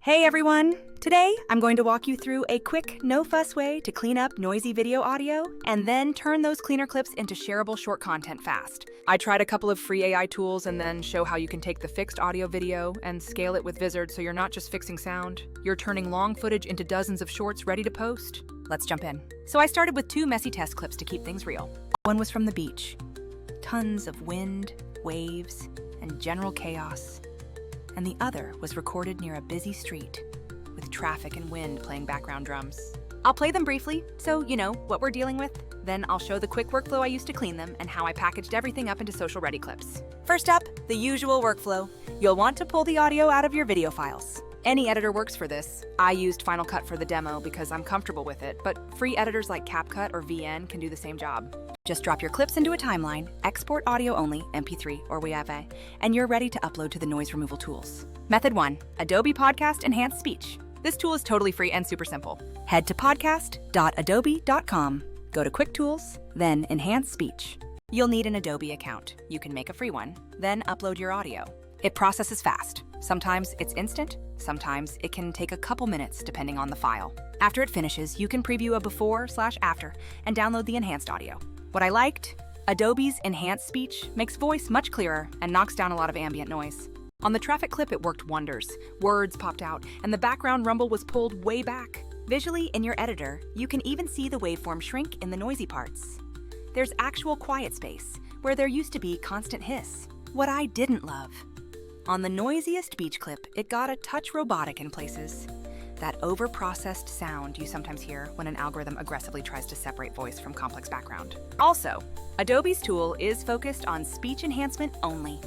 Hey everyone! Today, I'm going to walk you through a quick, no-fuss way to clean up noisy video audio and then turn those cleaner clips into shareable short content fast. I tried a couple of free AI tools and then show how you can take the fixed audio video and scale it with Vizard so you're not just fixing sound, you're turning long footage into dozens of shorts ready to post. Let's jump in. So I started with 2 messy test clips to keep things real. One was from the beach. Tons of wind, waves, and general chaos. And the other was recorded near a busy street, with traffic and wind playing background drums. I'll play them briefly, so you know what we're dealing with. Then I'll show the quick workflow I used to clean them and how I packaged everything up into social-ready clips. First up, the usual workflow. You'll want to pull the audio out of your video files. Any editor works for this. I used Final Cut for the demo because I'm comfortable with it, but free editors like CapCut or VN can do the same job. Just drop your clips into a timeline, export audio only, MP3 or WAV, and you're ready to upload to the noise removal tools. Method 1, Adobe Podcast Enhanced Speech. This tool is totally free and super simple. Head to podcast.adobe.com, go to Quick Tools, then Enhanced Speech. You'll need an Adobe account. You can make a free one, then upload your audio. It processes fast. Sometimes it's instant, sometimes it can take a couple minutes depending on the file. After it finishes, you can preview a before/after and download the enhanced audio. What I liked? Adobe's Enhanced Speech makes voice much clearer and knocks down a lot of ambient noise. On the traffic clip, it worked wonders. Words popped out, and the background rumble was pulled way back. Visually, in your editor, you can even see the waveform shrink in the noisy parts. There's actual quiet space, where there used to be constant hiss. What I didn't love. On the noisiest beach clip, it got a touch robotic in places. That over-processed sound you sometimes hear when an algorithm aggressively tries to separate voice from complex background. Also, Adobe's tool is focused on speech enhancement only.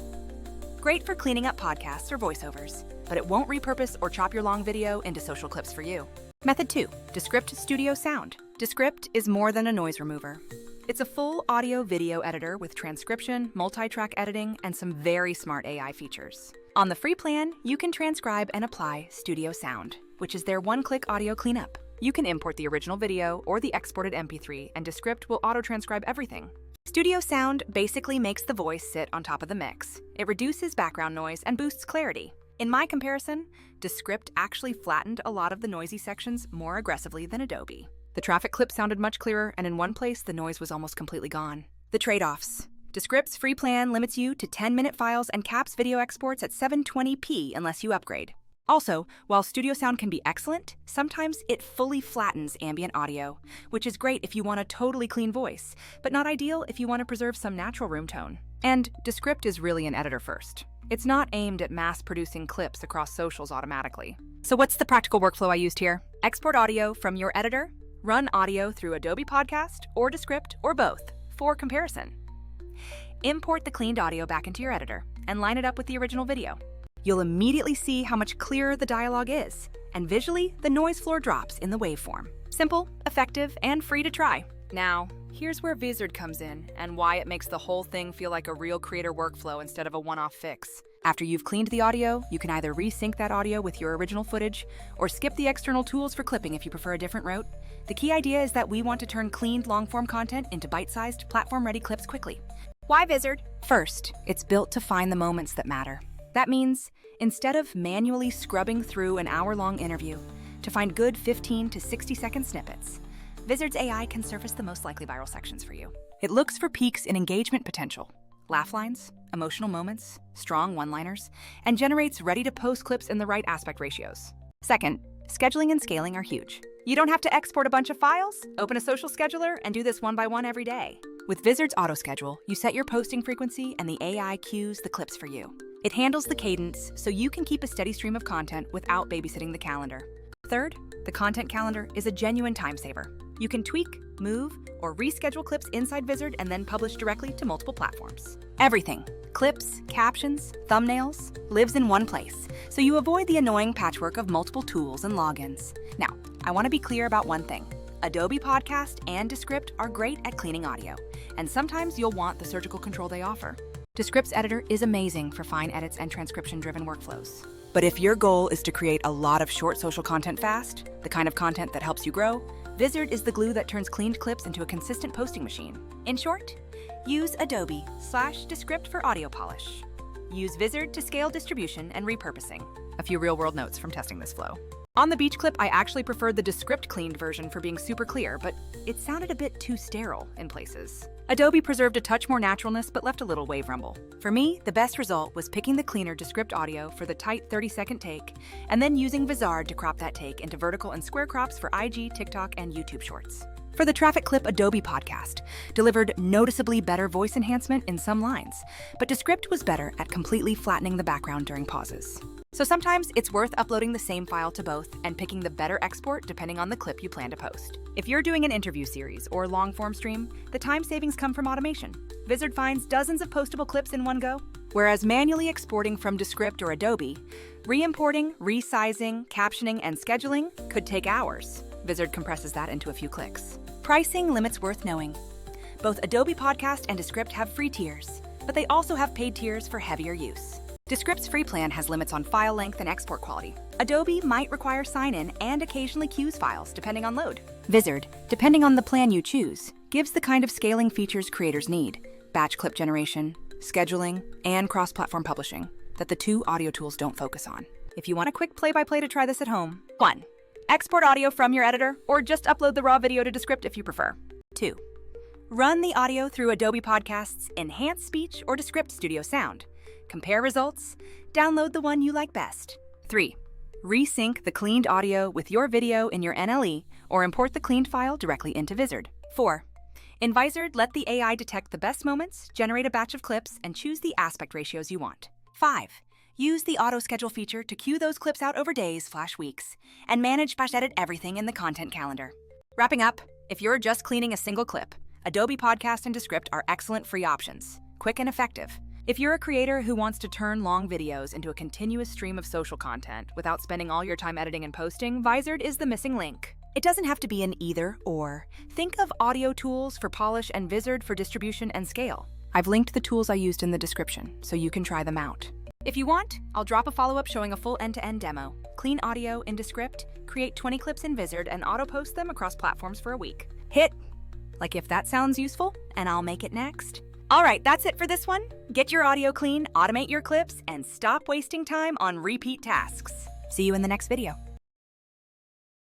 Great for cleaning up podcasts or voiceovers, but it won't repurpose or chop your long video into social clips for you. Method 2, Descript Studio Sound. Descript is more than a noise remover. It's a full audio-video editor with transcription, multi-track editing, and some very smart AI features. On the free plan, you can transcribe and apply Studio Sound, which is their one-click audio cleanup. You can import the original video or the exported MP3, and Descript will auto-transcribe everything. Studio Sound basically makes the voice sit on top of the mix. It reduces background noise and boosts clarity. In my comparison, Descript actually flattened a lot of the noisy sections more aggressively than Adobe. The traffic clip sounded much clearer, and in one place, the noise was almost completely gone. The trade-offs. Descript's free plan limits you to 10-minute files and caps video exports at 720p unless you upgrade. Also, while Studio Sound can be excellent, sometimes it fully flattens ambient audio, which is great if you want a totally clean voice, but not ideal if you want to preserve some natural room tone. And Descript is really an editor first. It's not aimed at mass-producing clips across socials automatically. So what's the practical workflow I used here? Export audio from your editor, run audio through Adobe Podcast or Descript or both for comparison. Import the cleaned audio back into your editor and line it up with the original video. You'll immediately see how much clearer the dialogue is, and visually, the noise floor drops in the waveform. Simple, effective, and free to try. Now, here's where Vizard comes in and why it makes the whole thing feel like a real creator workflow instead of a one-off fix. After you've cleaned the audio, you can either resync that audio with your original footage or skip the external tools for clipping if you prefer a different route. The key idea is that we want to turn cleaned long-form content into bite-sized, platform-ready clips quickly. Why Vizard? First, it's built to find the moments that matter. That means, instead of manually scrubbing through an hour-long interview to find good 15 to 60-second snippets, Vizard's AI can surface the most likely viral sections for you. It looks for peaks in engagement potential, laugh lines, emotional moments, strong one-liners, and generates ready-to-post clips in the right aspect ratios. Second, scheduling and scaling are huge. You don't have to export a bunch of files, open a social scheduler, and do this one by one every day. With Vizard's auto-schedule, you set your posting frequency and the AI cues the clips for you. It handles the cadence so you can keep a steady stream of content without babysitting the calendar. Third, the content calendar is a genuine time saver. You can tweak, move, or reschedule clips inside Vizard and then publish directly to multiple platforms. Everything, clips, captions, thumbnails, lives in one place, so you avoid the annoying patchwork of multiple tools and logins. Now, I want to be clear about one thing. Adobe Podcast and Descript are great at cleaning audio, and sometimes you'll want the surgical control they offer. Descript's editor is amazing for fine edits and transcription-driven workflows. But if your goal is to create a lot of short social content fast, the kind of content that helps you grow, Vizard is the glue that turns cleaned clips into a consistent posting machine. In short, use Adobe/Descript for audio polish. Use Vizard to scale distribution and repurposing. A few real-world notes from testing this flow. On the beach clip, I actually preferred the Descript cleaned version for being super clear, but it sounded a bit too sterile in places. Adobe preserved a touch more naturalness, but left a little wave rumble. For me, the best result was picking the cleaner Descript audio for the tight 30-second take, and then using Vizard to crop that take into vertical and square crops for IG, TikTok, and YouTube Shorts. For the traffic clip, Adobe Podcast delivered noticeably better voice enhancement in some lines, but Descript was better at completely flattening the background during pauses. So sometimes it's worth uploading the same file to both and picking the better export depending on the clip you plan to post. If you're doing an interview series or long-form stream, the time savings come from automation. Vizard finds dozens of postable clips in one go, whereas manually exporting from Descript or Adobe, re-importing, resizing, captioning, and scheduling could take hours. Vizard compresses that into a few clicks. Pricing limits worth knowing. Both Adobe Podcast and Descript have free tiers, but they also have paid tiers for heavier use. Descript's free plan has limits on file length and export quality. Adobe might require sign-in and occasionally queues files, depending on load. Vizard, depending on the plan you choose, gives the kind of scaling features creators need, batch clip generation, scheduling, and cross-platform publishing, that the two audio tools don't focus on. If you want a quick play-by-play to try this at home, 1. Export audio from your editor, or just upload the raw video to Descript if you prefer. 2. Run the audio through Adobe Podcast's Enhanced Speech or Descript Studio Sound. Compare results, download the one you like best. 3. Resync the cleaned audio with your video in your NLE or import the cleaned file directly into Vizard. 4. In Vizard, let the AI detect the best moments, generate a batch of clips, and choose the aspect ratios you want. 5. Use the auto schedule feature to queue those clips out over days/weeks and manage/edit everything in the content calendar. Wrapping up, if you're just cleaning a single clip, Adobe Podcast and Descript are excellent free options, quick and effective. If you're a creator who wants to turn long videos into a continuous stream of social content without spending all your time editing and posting, Vizard is the missing link. It doesn't have to be an either/or. Think of audio tools for polish and Vizard for distribution and scale. I've linked the tools I used in the description, so you can try them out. If you want, I'll drop a follow-up showing a full end-to-end demo. Clean audio in Descript, create 20 clips in Vizard, and auto-post them across platforms for a week. Hit, like if that sounds useful, and I'll make it next. All right, that's it for this one. Get your audio clean, automate your clips, and stop wasting time on repeat tasks. See you in the next video.